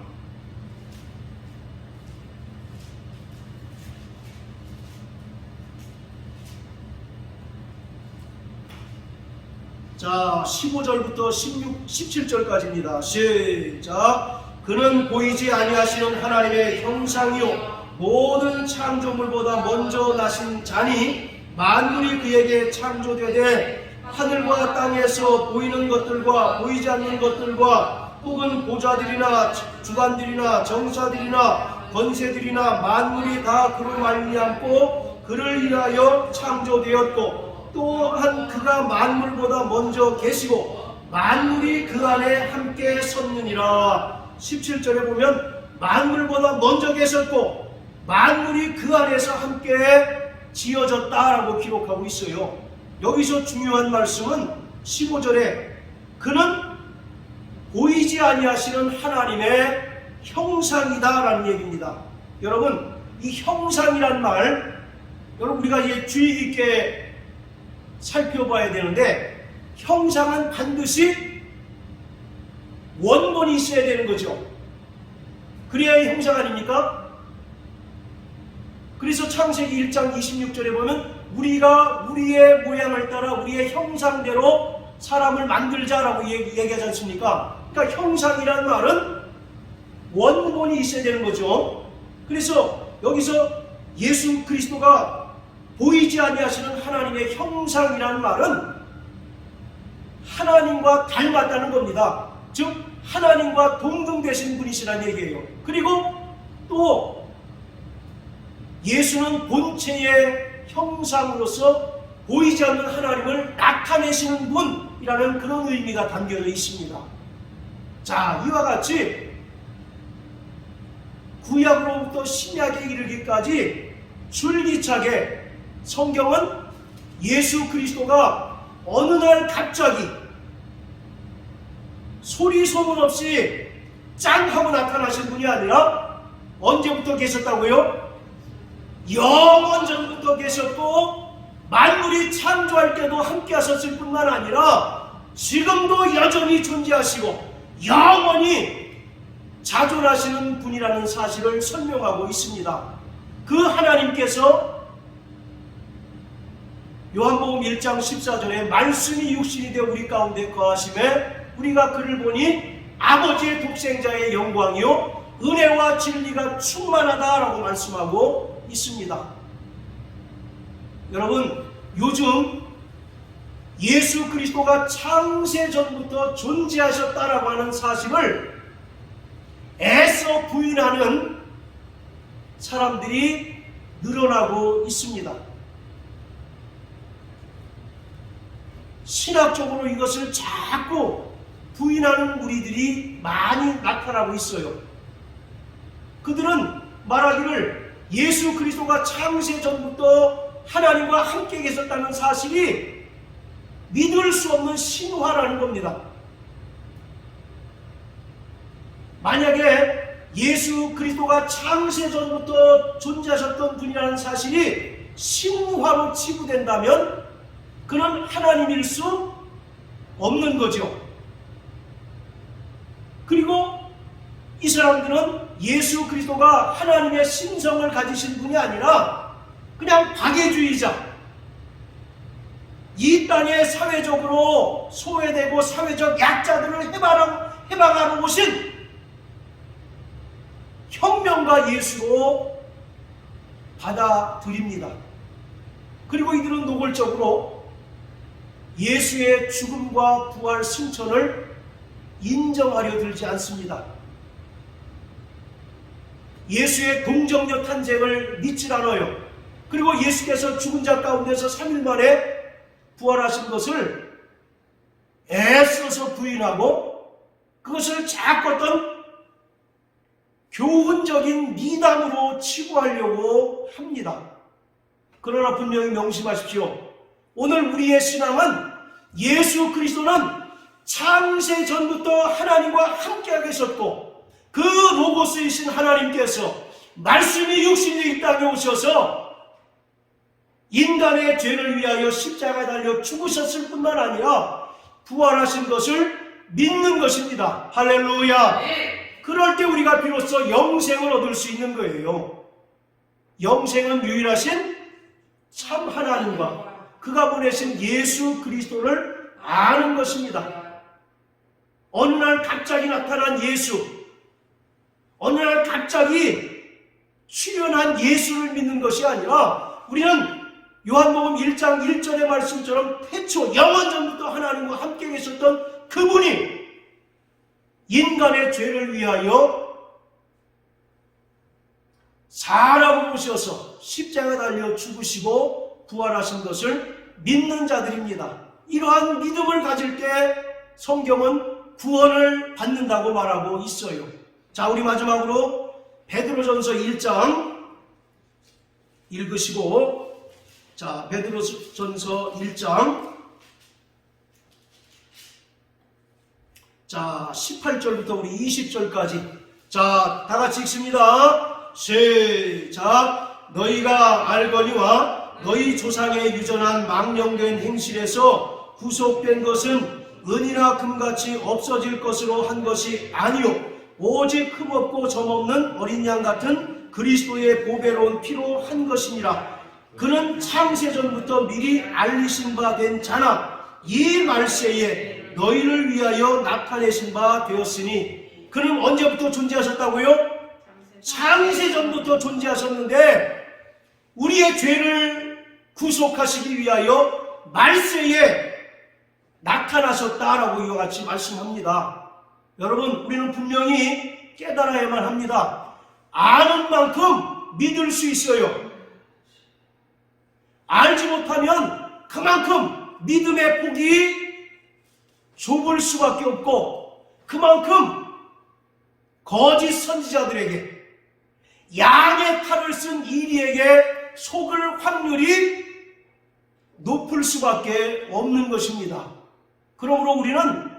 자, 15절부터 17절까지입니다. 시작. 그는 보이지 아니하시는 하나님의 형상이요 모든 창조물보다 먼저 나신 자니 만물이 그에게 창조되되 하늘과 땅에서 보이는 것들과 보이지 않는 것들과 혹은 보좌들이나 주관들이나 정사들이나 권세들이나 만물이 다 그로 말미암고 그를 위하여 창조되었고 또한 그가 만물보다 먼저 계시고 만물이 그 안에 함께 섰느니라. 17절에 보면 만물보다 먼저 계셨고 만물이 그 안에서 함께 지어졌다라고 기록하고 있어요. 여기서 중요한 말씀은 15절에 그는 보이지 아니하시는 하나님의 형상이다라는 얘기입니다. 여러분, 이 형상이란 말, 여러분 우리가 이제 주의 깊게 살펴봐야 되는데, 형상은 반드시 원본이 있어야 되는 거죠. 그래야 형상 아닙니까? 그래서 창세기 1장 26절에 보면 우리가 우리의 모양을 따라 우리의 형상대로 사람을 만들자라고 얘기하지 않습니까? 그러니까 형상이라는 말은 원본이 있어야 되는 거죠. 그래서 여기서 예수 그리스도가 보이지 아니하시는 하나님의 형상이라는 말은 하나님과 닮았다는 겁니다. 즉 하나님과 동등되신 분이시라는 얘기예요. 그리고 또 예수는 본체의 형상으로서 보이지 않는 하나님을 나타내시는 분이라는 그런 의미가 담겨져 있습니다. 자, 이와 같이 구약으로부터 신약에 이르기까지 줄기차게 성경은 예수 그리스도가 어느 날 갑자기 소리 소문 없이 짠 하고 나타나신 분이 아니라 언제부터 계셨다고요? 영원 전부터 계셨고 만물이 창조할 때도 함께 하셨을 뿐만 아니라 지금도 여전히 존재하시고 영원히 자존하시는 분이라는 사실을 설명하고 있습니다. 그 하나님께서 요한복음 1장 14절에 말씀이 육신이 되어 우리 가운데 거하심에 우리가 그를 보니 아버지의 독생자의 영광이요 은혜와 진리가 충만하다라고 말씀하고 있습니다. 여러분, 요즘 예수 그리스도가 창세전부터 존재하셨다라고 하는 사실을 애써 부인하는 사람들이 늘어나고 있습니다. 신학적으로 이것을 자꾸 부인하는 우리들이 많이 나타나고 있어요. 그들은 말하기를 예수 그리스도가 창세 전부터 하나님과 함께 계셨다는 사실이 믿을 수 없는 신화라는 겁니다. 만약에 예수 그리스도가 창세 전부터 존재하셨던 분이라는 사실이 신화로 치부된다면 그는 하나님일 수 없는 거죠. 그리고 이 사람들은 예수 그리스도가 하나님의 신성을 가지신 분이 아니라 그냥 박애주의자, 이 땅에 사회적으로 소외되고 사회적 약자들을 해방하러 오신 혁명가 예수로 받아들입니다. 그리고 이들은 노골적으로 예수의 죽음과 부활 승천을 인정하려 들지 않습니다. 예수의 동정녀 탄생을 믿질 않아요. 그리고 예수께서 죽은 자 가운데서 3일 만에 부활하신 것을 애써서 부인하고 그것을 자꾸 어떤 교훈적인 미담으로 치부하려고 합니다. 그러나 분명히 명심하십시오. 오늘 우리의 신앙은 예수 그리스도는 창세 전부터 하나님과 함께 계셨고 그 로고스이신 하나님께서 말씀이 육신이 이 땅에 오셔서 인간의 죄를 위하여 십자가에 달려 죽으셨을 뿐만 아니라 부활하신 것을 믿는 것입니다. 할렐루야. 그럴 때 우리가 비로소 영생을 얻을 수 있는 거예요. 영생은 유일하신 참 하나님과 그가 보내신 예수 그리스도를 아는 것입니다. 어느 날 갑자기 나타난 예수, 어느 날 갑자기 출현한 예수를 믿는 것이 아니라 우리는 요한복음 1장 1절의 말씀처럼 태초 영원전부터 하나님과 함께 계셨던 그분이 인간의 죄를 위하여 사람을 오셔서 십자가에 달려 죽으시고 부활하신 것을 믿는 자들입니다. 이러한 믿음을 가질 때 성경은 구원을 받는다고 말하고 있어요. 자, 우리 마지막으로 베드로전서 1장 읽으시고, 자, 베드로전서 1장, 자, 18절부터 우리 20절까지, 자, 다 같이 읽습니다. 시작. 너희가 알거니와 너희 조상의 유전한 망령된 행실에서 구속된 것은 은이나 금같이 없어질 것으로 한 것이 아니요 오직 흠없고 점없는 어린 양 같은 그리스도의 보배로운 피로 한 것이니라. 그는 창세전부터 미리 알리신 바 된 자나 이 말세에 너희를 위하여 나타내신 바 되었으니. 그는 언제부터 존재하셨다고요? 창세전부터 존재하셨는데 우리의 죄를 구속하시기 위하여 말세에 나타나셨다라고 이와 같이 말씀합니다. 여러분, 우리는 분명히 깨달아야만 합니다. 아는 만큼 믿을 수 있어요. 알지 못하면 그만큼 믿음의 폭이 좁을 수밖에 없고 그만큼 거짓 선지자들에게 양의 탈을 쓴 이리에게 속을 확률이 높을 수밖에 없는 것입니다. 그러므로 우리는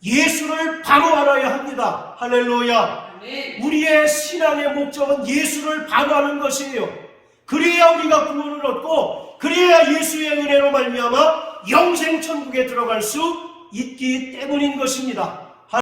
예수를 바로 알아야 합니다. 할렐루야. 우리의 신앙의 목적은 예수를 바로 아는 것이에요. 그래야 우리가 구원을 얻고 그래야 예수의 은혜로 말미암아 영생 천국에 들어갈 수 있기 때문인 것입니다.